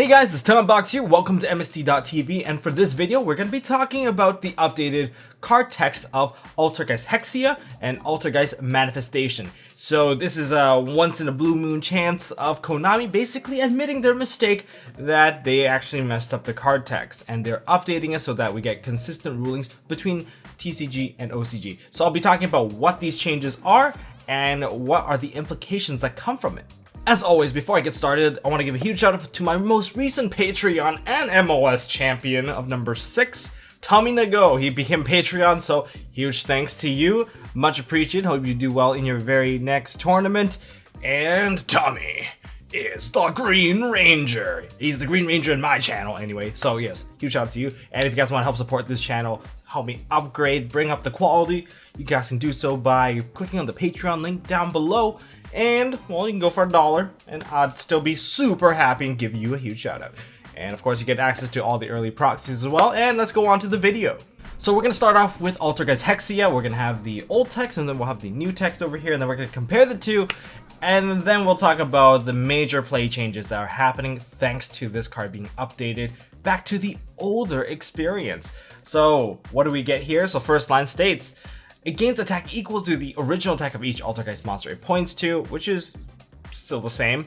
Hey guys, it's Box here. Welcome to MST.TV, and for this video, we're going to be talking about the updated card text of Altergeist Hexia and Altergeist Manifestation. So this is a once in a blue moon chance of Konami basically admitting their mistake that they actually messed up the card text, and they're updating it so that we get consistent rulings between TCG and OCG. So I'll be talking about what these changes are and what are the implications that come from it. As always, before I get started, I want to give a huge shout out to my most recent Patreon and MOS champion of number 6, Tommy Nago. He became Patreon, so huge thanks to you. Much appreciated. Hope you do well in your very next tournament. And Tommy is the Green Ranger. He's the Green Ranger in my channel anyway. So yes, huge shout out to you. And if you guys want to help support this channel, help me upgrade, bring up the quality, you guys can do so by clicking on the Patreon link down below. And, well, you can go for $1, and I'd still be super happy and give you a huge shout out. And of course, you get access to all the early proxies as well. And let's go on to the video. So we're going to start off with Altergeist Hexia. We're going to have the old text, and then we'll have the new text over here, and then we're going to compare the two. And then we'll talk about the major play changes that are happening thanks to this card being updated back to the older experience. So what do we get here? So first line states, it gains attack equals to the original attack of each Altergeist monster it points to, which is still the same.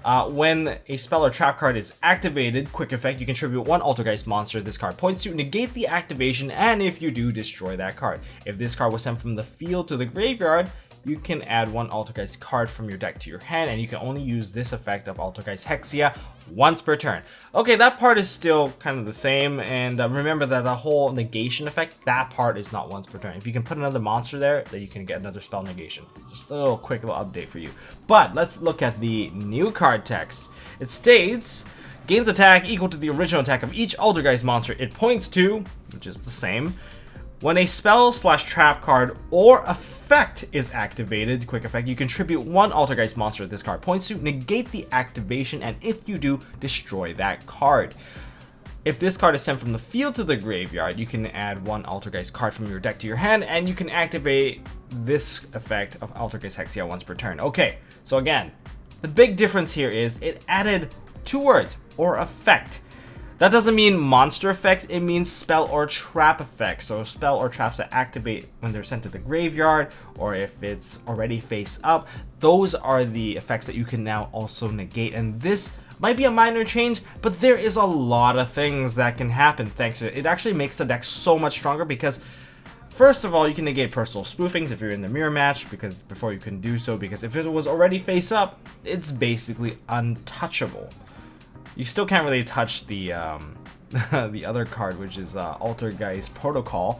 When a spell or trap card is activated, quick effect, you contribute one Altergeist monster this card points to, negate the activation, and if you do, destroy that card. If this card was sent from the field to the graveyard, you can add one Altergeist card from your deck to your hand, and you can only use this effect of Altergeist Hexia once per turn. Okay, that part is still kind of the same, and remember that the whole negation effect, that part is not once per turn. If you can put another monster there, then you can get another spell negation. Just a little quick little update for you. But let's look at the new card text. It states, gains attack equal to the original attack of each Altergeist monster it points to, which is the same. When a spell/trap card or effect is activated, quick effect, you contribute one Altergeist monster this card points to, negate the activation, and if you do, destroy that card. If this card is sent from the field to the graveyard, you can add one Altergeist card from your deck to your hand, and you can activate this effect of Altergeist Hexia once per turn. Okay, so again, the big difference here is it added two words, or effect. That doesn't mean monster effects, it means spell or trap effects. So spell or traps that activate when they're sent to the graveyard, or if it's already face up, those are the effects that you can now also negate. And this might be a minor change, but there is a lot of things that can happen thanks to it. It actually makes the deck so much stronger because first of all, you can negate personal spoofings if you're in the mirror match, because before you couldn't do so, because if it was already face up, it's basically untouchable. You still can't really touch the the other card, which is Altergeist Protocol,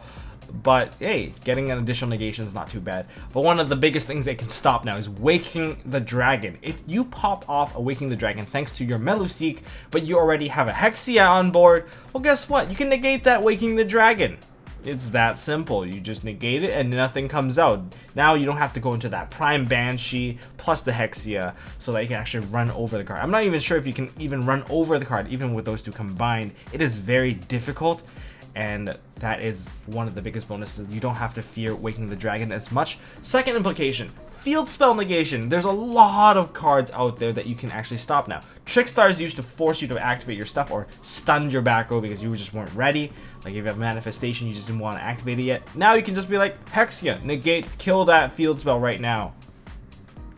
but hey, getting an additional negation is not too bad. But one of the biggest things they can stop now is Waking the Dragon. If you pop off a Waking the Dragon thanks to your Meluseek, but you already have a Hexia on board, well guess what? You can negate that Waking the Dragon. It's that simple. You just negate it and nothing comes out. Now you don't have to go into that Prime Banshee plus the Hexia so that you can actually run over the card. I'm not even sure if you can even run over the card even with those two combined. It is very difficult, and that is one of the biggest bonuses. You don't have to fear Waking the Dragon as much. Second implication, field spell negation. There's a lot of cards out there that you can actually stop now. Trickstar is used to force you to activate your stuff or stun your back row because you just weren't ready. Like if you have Manifestation, you just didn't want to activate it yet. Now you can just be like, Hexia, negate, kill that field spell right now.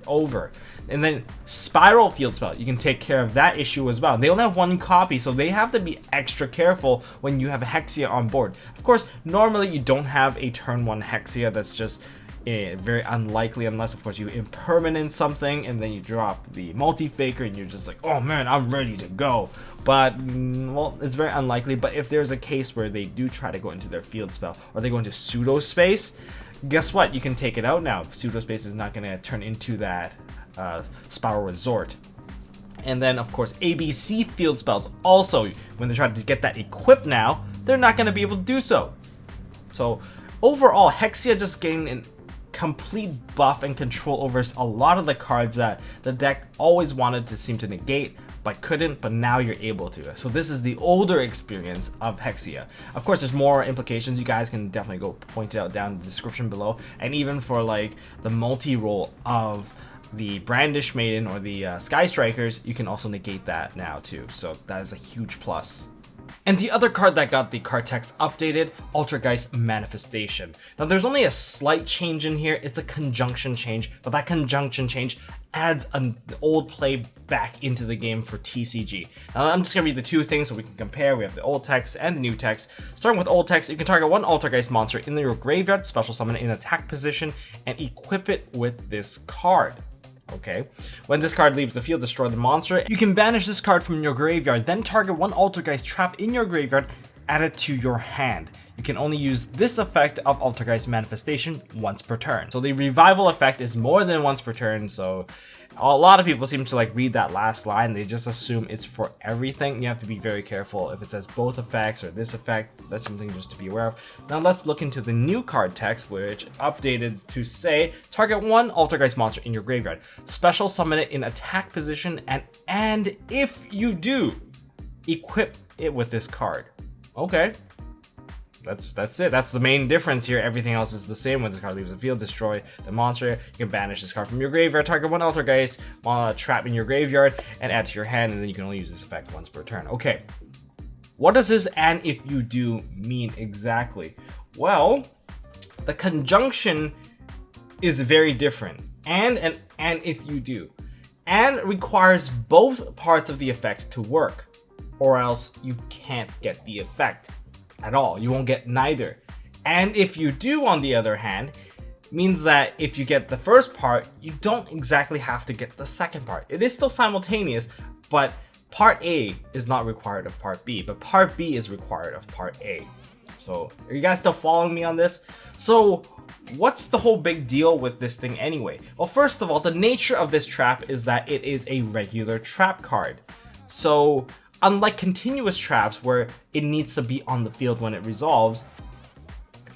Over. And then Spiral field spell, you can take care of that issue as well. They only have one copy, so they have to be extra careful when you have a Hexia on board. Of course, normally you don't have a turn 1 Hexia. That's just very unlikely, unless of course you impermanent something and then you drop the multi-faker and you're just like, oh man, I'm ready to go. But well, it's very unlikely. But if there's a case where they do try to go into their field spell or they go into pseudo space, guess what? You can take it out now. Pseudo space is not going to turn into that Spiral Resort. And then of course ABC field spells also, when they try to get that equipped now, they're not going to be able to do so. So overall, Hexia just gained an complete buff and control over a lot of the cards that the deck always wanted to seem to negate but couldn't, but now you're able to. So this is the older experience of Hexia. Of course, there's more implications. You guys can definitely go point it out down in the description below. And even for like the multi-role of the Brandish Maiden or the Sky Strikers, you can also negate that now too. So that is a huge plus. And the other card that got the card text updated, Altergeist Manifestation. Now there's only a slight change in here, it's a conjunction change, but that conjunction change adds an old play back into the game for TCG. Now I'm just gonna read the two things so we can compare. We have the old text and the new text. Starting with old text, you can target one Altergeist monster in your graveyard, special summon it in attack position, and equip it with this card. Okay, when this card leaves the field, destroy the monster. You can banish this card from your graveyard, then target one Altergeist trap in your graveyard, add it to your hand. You can only use this effect of Altergeist Manifestation once per turn. So the revival effect is more than once per turn, so a lot of people seem to like read that last line. They just assume it's for everything. You have to be very careful if it says both effects or this effect. That's something just to be aware of. Now let's look into the new card text, which updated to say target one Altergeist monster in your graveyard, special summon it in attack position, and if you do, equip it with this card. Okay. That's it. That's the main difference here. Everything else is the same. When this card leaves the field, destroy the monster. You can banish this card from your graveyard, target one Altergeist, trap in your graveyard, and add to your hand, and then you can only use this effect once per turn. Okay. What does this "and if you do" mean exactly? Well, the conjunction is very different. And if you do. And requires both parts of the effects to work, or else you can't get the effect at all. You won't get neither. And if you do, on the other hand, means that if you get the first part, you don't exactly have to get the second part. It is still simultaneous, but part A is not required of part B, but part B is required of part A. So are you guys still following me on this? So what's the whole big deal with this thing anyway? Well, first of all, the nature of this trap is that it is a regular trap card. So unlike continuous traps where it needs to be on the field when it resolves,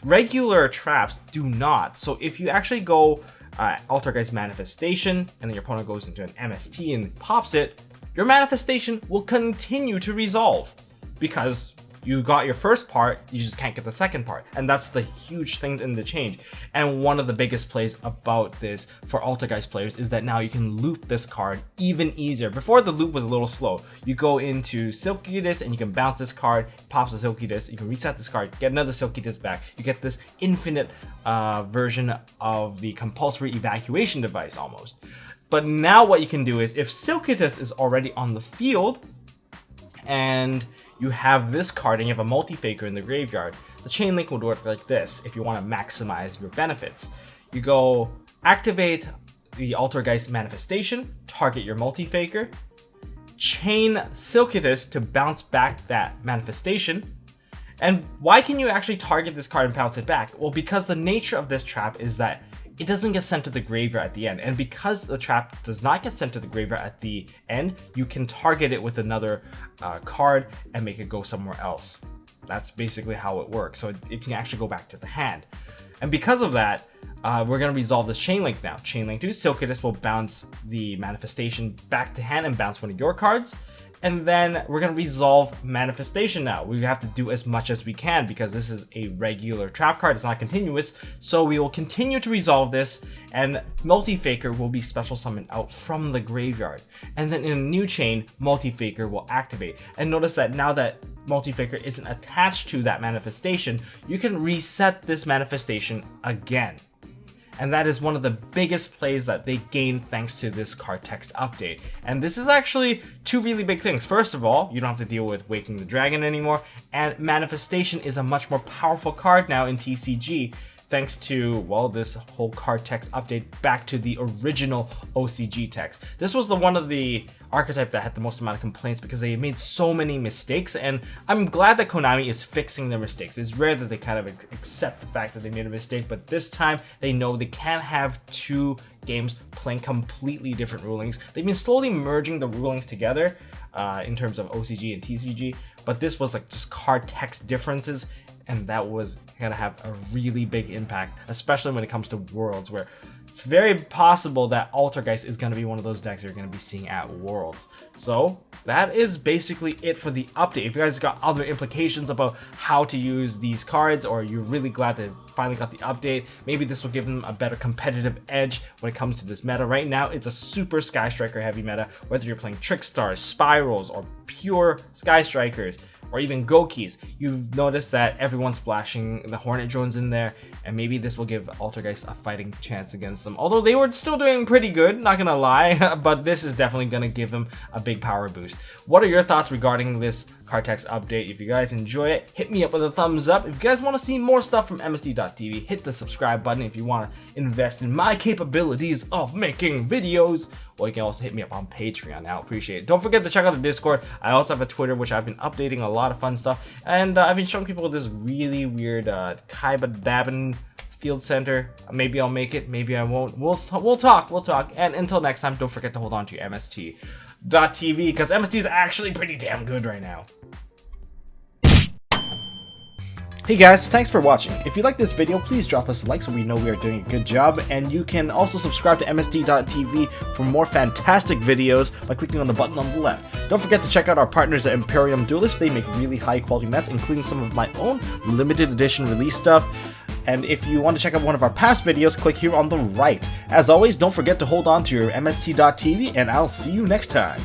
regular traps do not. So if you actually go Altergeist Manifestation and then your opponent goes into an MST and pops it, your manifestation will continue to resolve because you got your first part, you just can't get the second part. And that's the huge thing in the change. And one of the biggest plays about this for Altergeist players is that now you can loop this card even easier. Before, the loop was a little slow. You go into Silky Disc and you can bounce this card, pops the Silky Disc, you can reset this card, get another Silky Disc back. You get this infinite version of the compulsory evacuation device almost. But now what you can do is, if Silky Disc is already on the field and you have this card and you have a multi-faker in the graveyard, the chain link would work like this if you want to maximize your benefits. You go activate the Altergeist Manifestation, target your multi-faker, chain Silkitus to bounce back that manifestation. And why can you actually target this card and bounce it back? Well, because the nature of this trap is that it doesn't get sent to the graveyard at the end. And because the trap does not get sent to the graveyard at the end, you can target it with another card and make it go somewhere else. That's basically how it works. So it can actually go back to the hand. And because of that, we're going to resolve this chain link now. Chain link 2, Silkitus will bounce the manifestation back to hand and bounce one of your cards. And then we're going to resolve manifestation now. We have to do as much as we can because this is a regular trap card. It's not continuous. So we will continue to resolve this, and Multi-Faker will be special summoned out from the graveyard. And then in a new chain, Multi-Faker will activate. And notice that now that Multi-Faker isn't attached to that manifestation, you can reset this manifestation again. And that is one of the biggest plays that they gained thanks to this card text update. And this is actually two really big things. First of all, you don't have to deal with Waking the Dragon anymore, and Manifestation is a much more powerful card now in TCG, thanks to, well, this whole card text update back to the original OCG text. This was the one of the archetype that had the most amount of complaints because they made so many mistakes, and I'm glad that Konami is fixing their mistakes. It's rare that they kind of accept the fact that they made a mistake, but this time they know they can't have two games playing completely different rulings. They've been slowly merging the rulings together in terms of OCG and TCG, but this was like just card text differences, and that was gonna have a really big impact, especially when it comes to Worlds, where it's very possible that Altergeist is gonna be one of those decks you're gonna be seeing at Worlds. So that is basically it for the update. If you guys got other implications about how to use these cards, or you're really glad that finally got the update. Maybe this will give them a better competitive edge when it comes to this meta. Right now, it's a super Sky Striker heavy meta, whether you're playing Trick Stars, Spirals, or pure Sky Strikers, or even Gokis. You've noticed that everyone's splashing the Hornet drones in there, and maybe this will give Altergeist a fighting chance against them. Although they were still doing pretty good, not gonna lie, but this is definitely gonna give them a big power boost. What are your thoughts regarding this card text update? If you guys enjoy it, hit me up with a thumbs up. If you guys want to see more stuff from MST.TV, hit the subscribe button. If you want to invest in my capabilities of making videos, or you can also hit me up on Patreon. I'll appreciate it. Don't forget to check out the Discord. I also have a Twitter, which I've been updating a lot of fun stuff, and I've been showing people this really weird Kaiba Dabin field center. Maybe I'll make it, maybe I won't. We'll talk. And until next time, don't forget to hold on to your MST.TV, because MST is actually pretty damn good right now. Hey guys, thanks for watching. If you like this video, please drop us a like so we know we are doing a good job, and you can also subscribe to MST.TV for more fantastic videos by clicking on the button on the left. Don't forget to check out our partners at Imperium Duelist. They make really high quality mats, including some of my own limited edition release stuff. And if you want to check out one of our past videos, click here on the right. As always, don't forget to hold on to your MST.TV, and I'll see you next time.